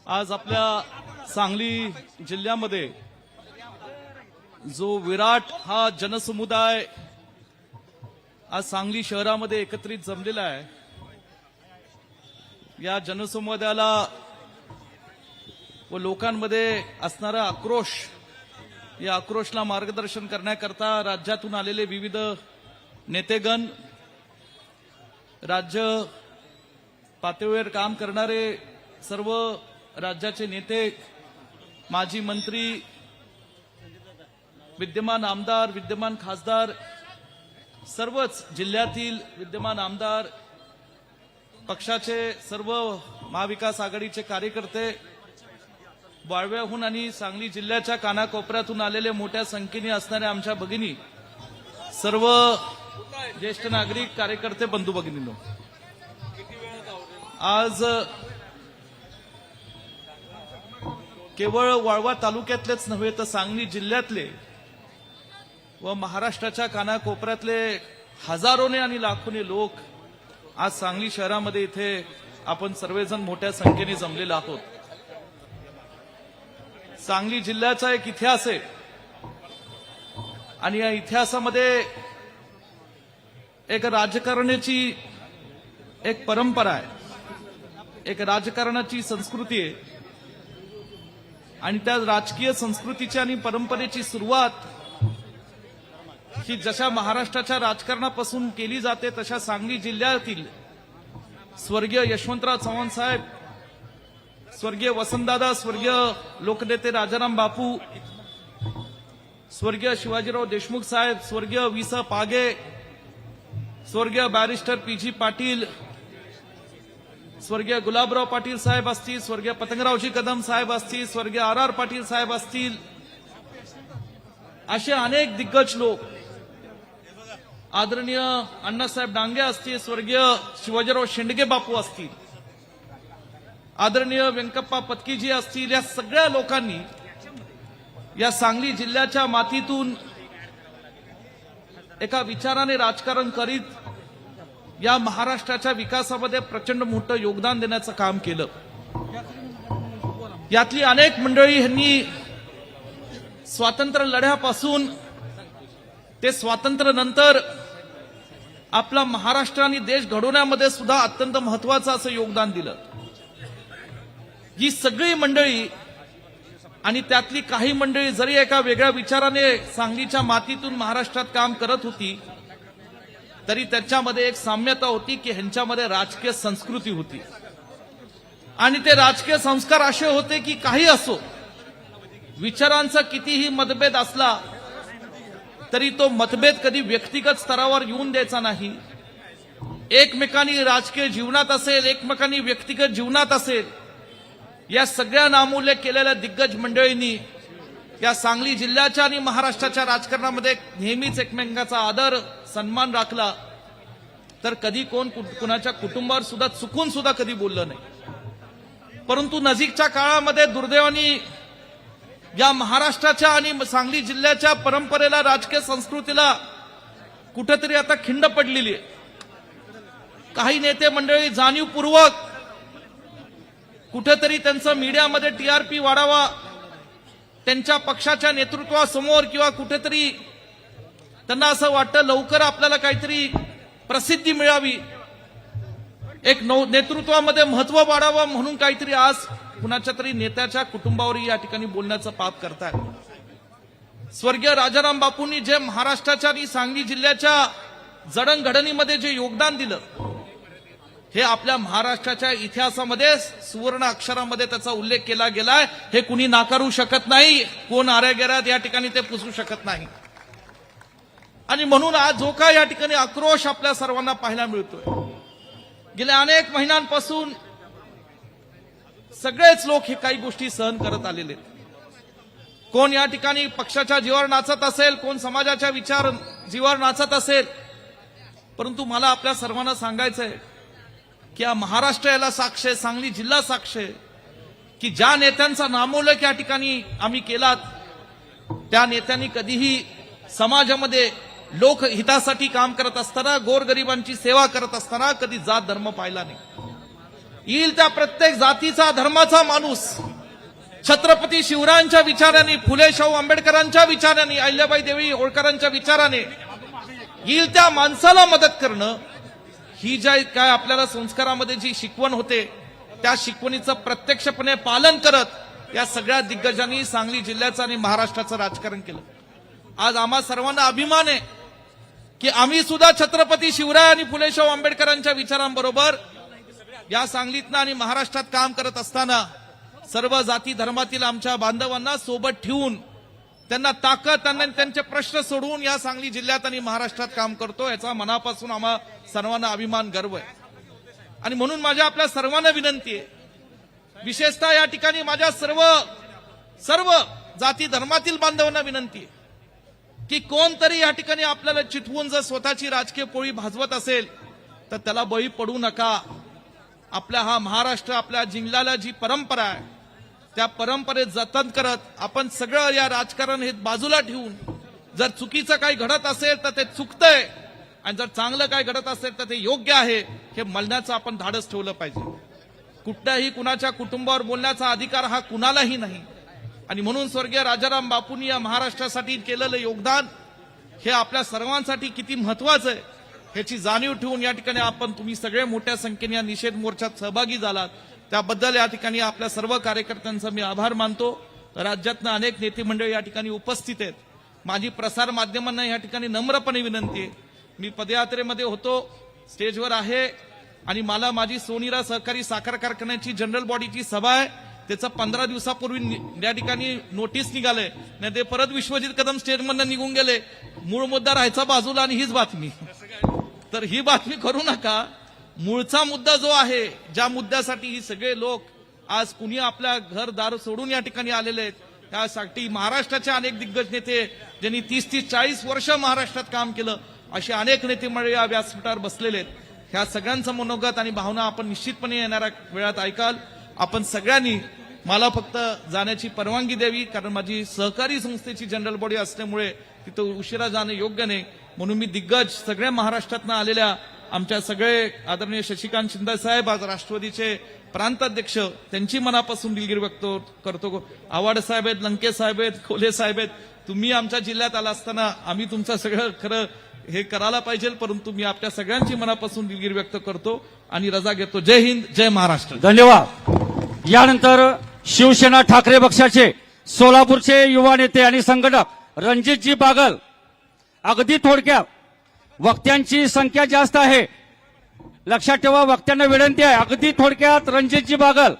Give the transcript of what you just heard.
आज आपल्या सांगली जिल्ह्यामध्ये जो विराट हा जनसमुदाय आज सांगली शहरामध्ये एकत्रित जमलेला आहे, या जनसमुदायाला व लोकांमध्ये असणारा आक्रोश, या आक्रोशला मार्गदर्शन करण्याकरता राज्यातून आलेले विविध नेतेगण, राज्य पातळीवर काम करणारे सर्व राज्याचे नेते, माजी मंत्री, विद्यमान आमदार, विद्यमान खासदार, सर्वच जिल्ह्यातील विद्यमान आमदार, पक्षाचे सर्व महाविकास आघाडीचे कार्यकर्ते, वाळव्याहून आणि सांगली जिल्ह्याच्या कानाकोपऱ्यातून आलेले मोठ्या संख्येने असणाऱ्या आमच्या भगिनी, सर्व ज्येष्ठ नागरिक, कार्यकर्ते, बंधू भगिनींनो, आज केवळ वाळवा तालुक्यातलेच नव्हे तर सांगली जिल्ह्यातले व महाराष्ट्राच्या कानाकोपऱ्यातले हजारोने आणि लाखोने लोक आज सांगली शहरामध्ये इथे आपण सर्वजण मोठ्या संख्येने जमलेलो आहोत. सांगली जिल्ह्याचा एक इतिहास आहे आणि या इतिहासामध्ये एक राजकारणाची एक परंपरा आहे, एक राजकारणाची संस्कृती आहे आणि त्या राजकीय संस्कृतीची आणि परंपरेची सुरुवात ही जशा महाराष्ट्राच्या राजकारणापासून केली जाते तशा सांगली जिल्ह्यातील स्वर्गीय यशवंतराव चव्हाण साहेब, स्वर्गीय वसंतदादा, स्वर्गीय लोकनेते राजाराम बापू, स्वर्गीय शिवाजीराव देशमुख साहेब, स्वर्गीय वि.स. पागे, स्वर्गीय बॅरिस्टर पी.जी. पाटील, स्वर्गीय गुलाबराव पाटील साहेब असतील, स्वर्गीय पतंगरावजी कदम साहेब असतील, स्वर्गीय आर.आर. पाटील साहेब असतील, असे अनेक दिग्गज लोक, आदरणीय अण्णासाहेब डांगे असतील, स्वर्गीय शिवाजीराव शेंडगे बापू असतील, आदरणीय व्यंकप्पा पत्कीजी असतील, या सगळ्या लोकांनी या सांगली जिल्ह्याच्या मातीतून एका विचाराने राजकारण करीत या महाराष्ट्राच्या विकासामध्ये प्रचंड मोठं योगदान देण्याचं काम केलं. यातली अनेक मंडळी यांनी स्वातंत्र्य लढ्यापासून ते स्वातंत्र्य नंतर आपला महाराष्ट्र आणि देश घडवण्यामध्ये सुद्धा अत्यंत महत्वाचं असं योगदान दिलं. ही सगळी मंडळी आणि त्यातली काही मंडळी जरी एका वेगळ्या विचाराने सांगलीच्या मातीतून महाराष्ट्रात काम करत होती तरी त्याच्यामध्ये एक साम्यता होती की ह्यांच्यामध्ये राजकीय संस्कृती होती आणि ते राजकीय संस्कार असे होते की काही असो, विचारांचा कितीही मतभेद असला तरी तो मतभेद कधी व्यक्तिगत स्तरावर येऊन द्यायचा नाही. एकमेकांनी राजकीय जीवनात असेल, एकमेकांनी व्यक्तिगत जीवनात असेल, या सगळ्या नामूल्य केलेल्या दिग्गज मंडळींनी या सांगली जिल्ह्याच्या आणि महाराष्ट्राच्या राजकारणामध्ये नेहमीच एकमेकांचा आदर, सन्मान राखला. तर कधी कोण कुणाच्या कुटुंबावर सुद्धा चुकून सुद्धा कधी बोललं नाही. परंतु नजीकच्या काळामध्ये दुर्दैवाने या महाराष्ट्राच्या आणि सांगली जिल्ह्याच्या परंपरेला, राजकीय संस्कृतीला कुठेतरी आता खिंड पडलेली आहे. काही नेते मंडळी जाणीवपूर्वक कुठेतरी त्यांचं मीडियामध्ये टीआरपी वाढावा, त्यांच्या पक्षाच्या नेतृत्वासमोर किंवा कुठेतरी त्यांना असं वाटतं लवकर आपल्याला काहीतरी प्रसिद्धी मिळावी, एक नेतृत्वामध्ये महत्व वाढावं म्हणून काहीतरी आज कुणाच्या तरी नेत्याच्या कुटुंबावर या ठिकाणी बोलण्याचं पाप करतायत. स्वर्गीय राजाराम बापूंनी जे महाराष्ट्राच्या आणि सांगली जिल्ह्याच्या जडणघडणीमध्ये जे योगदान दिलं, हे आपल्या महाराष्ट्राच्या इतिहासामध्ये सुवर्ण अक्षरामध्ये त्याचा उल्लेख केला गेलाय. हे कुणी नाकारू शकत नाही, कोण आऱ्यागेऱ्यात या ठिकाणी ते पुसू शकत नाही. आणि म्हणून आज जो काय या ठिकाणी आक्रोश आपल्या सर्वांना पाहायला मिळतोय, गेल्या अनेक महिन्यांपासून सगळेच लोक हे काही गोष्टी सहन करत आलेले. कोण या ठिकाणी पक्षाच्या जीवावर नाचत असेल, कोण समाजाच्या विचार जीवावर नाचत असेल, परंतु मला आपल्या सर्वांना सांगायचंय की या महाराष्ट्र याला साक्ष आहे, सांगली जिल्हा साक्ष आहे की ज्या नेत्यांचा नामोल्लेख या ठिकाणी आम्ही केलात त्या नेत्यांनी कधीही समाजामध्ये लोकहितासाठी काम करत असताना, गोरगरिबांची सेवा करत असताना कधी जात धर्म पाहिला नाही. येईल त्या प्रत्येक जातीचा धर्माचा माणूस छत्रपती शिवरायांच्या विचाराने, फुले शाहू आंबेडकरांच्या विचाराने, अहिल्याबाई देवी होळकरांच्या विचाराने येईल त्या माणसाला मदत करणं, ही ज्या काय आपल्याला संस्कारामध्ये जी शिकवण होते त्या शिकवणीचं प्रत्यक्षपणे पालन करत या सगळ्या दिग्गजांनी सांगली जिल्ह्याचं आणि महाराष्ट्राचं राजकारण केलं. आज आम्हा सर्वांना अभिमान आहे की आम्ही सुद्धा छत्रपती शिवराय आणि फुले शाहू आंबेडकरांच्या विचारांबरोबर या सांगलीतनं आणि महाराष्ट्रात काम करत असताना सर्व जाती धर्मातील आमच्या बांधवांना सोबत ठेवून त्यांना ताकद, त्यांना त्यांचे प्रश्न सोडवून या सांगली जिल्ह्यात आणि महाराष्ट्रात काम करतो. याचा मनापासून आम्हा सर्वांना अभिमान, गर्व आहे. आणि म्हणून माझ्या आपल्या सर्वांना विनंती आहे, विशेषतः या ठिकाणी माझ्या सर्व जाती धर्मातील बांधवांना विनंती आहे की कोणतरी या ठिकाणी आपल्याला चिटवून जर स्वतःची राजकीय पोळी भाजवत असेल तर त्याला बळी पडू नका. आपला हा महाराष्ट्र, आपल्या जिल्ह्याला जी परंपरा आहे त्या परंपरेत जतन करत आपण सगळं या राजकारण हे बाजूला ठेवून जर चुकीचं काही घडत असेल तर ते चुकतंय आणि जर चांगलं काही घडत असेल तर ते योग्य आहे हे म्हणण्याचं आपण धाडस ठेवलं पाहिजे. कुठल्याही कुणाच्या कुटुंबावर बोलण्याचा अधिकार हा कुणालाही नाही. आणि म्हणून स्वर्गीय राजाराम बापूंनी या महाराष्ट्रासाठी केलेलं योगदान हे आपल्या सर्वांसाठी किती महत्वाचं आहे ह्याची जाणीव ठेवून या ठिकाणी आपण तुम्ही सगळे मोठ्या संख्येने या निषेध मोर्चात सहभागी झालात त्याबद्दल या ठिकाणी आपल्या सर्व कार्यकर्त्यांचा मी आभार मानतो. राज्यातनं अनेक नेते मंडळी या ठिकाणी उपस्थित आहेत. माझी प्रसार माध्यमांना या ठिकाणी नम्रपणे विनंती आहे, मी पदयात्रेमध्ये होतो, स्टेजवर आहे आणि मला माझी सोनीरा सहकारी साखर कारखान्याची जनरल बॉडीची सभा आहे, त्याचं 15 दिवसापूर्वी या ठिकाणी नोटीस निघाले नाही ते परत विश्वजित कदम स्टेजमधनं निघून गेले. मूळ मुद्दा राहायचा बाजूला आणि हीच बातमी. तर ही बातमी करू नका. मूळचा मुद्दा जो आहे, ज्या मुद्द्यासाठी ही सगळे लोक आज कुणी आपल्या घर दार सोडून या ठिकाणी आलेले आहेत, त्यासाठी महाराष्ट्राचे अनेक दिग्गज नेते ज्यांनी 30-40 वर्ष महाराष्ट्रात काम केलं असे अनेक नेते मंडळी या व्यासपीठावर बसलेले आहेत. ह्या सगळ्यांचं मनोगत आणि भावना आपण निश्चितपणे येणाऱ्या वेळात ऐकाल. आपण सगळ्यांनी मला फक्त जाण्याची परवानगी द्यावी, कारण माझी सहकारी संस्थेची जनरल बॉडी असल्यामुळे तिथं उशिरा जाणं योग्य नाही. म्हणून मी दिग्गज सगळ्या महाराष्ट्रातनं आलेल्या आमच्या सगळे आदरणीय शशिकांत शिंदे साहेब, आज राष्ट्रवादीचे प्रांताध्यक्ष, त्यांची मनापासून दिलगिरी व्यक्त करतो. आव्हाड साहेब आहेत, लंके साहेब आहेत, खोले साहेब आहेत. तुम्ही आमच्या जिल्ह्यात आला असताना आम्ही तुमचं सगळं खरं हे करायला पाहिजे, परंतु मी आपल्या सगळ्यांची मनापासून दिलगिरी व्यक्त करतो आणि रजा घेतो. जय हिंद, जय महाराष्ट्र. धन्यवाद. यानंतर शिवसेना ठाकरे पक्षाचे सोलापूरचे युवा नेते आणि संघटक रणजितजी बागल. अगदी थोडक्यात, वक्त्यांची संख्या जास्त आहे, लक्षात ठेवा. वक्त्यांना विनंती आहे, अगदी थोडक्यात रणजितजी बागल.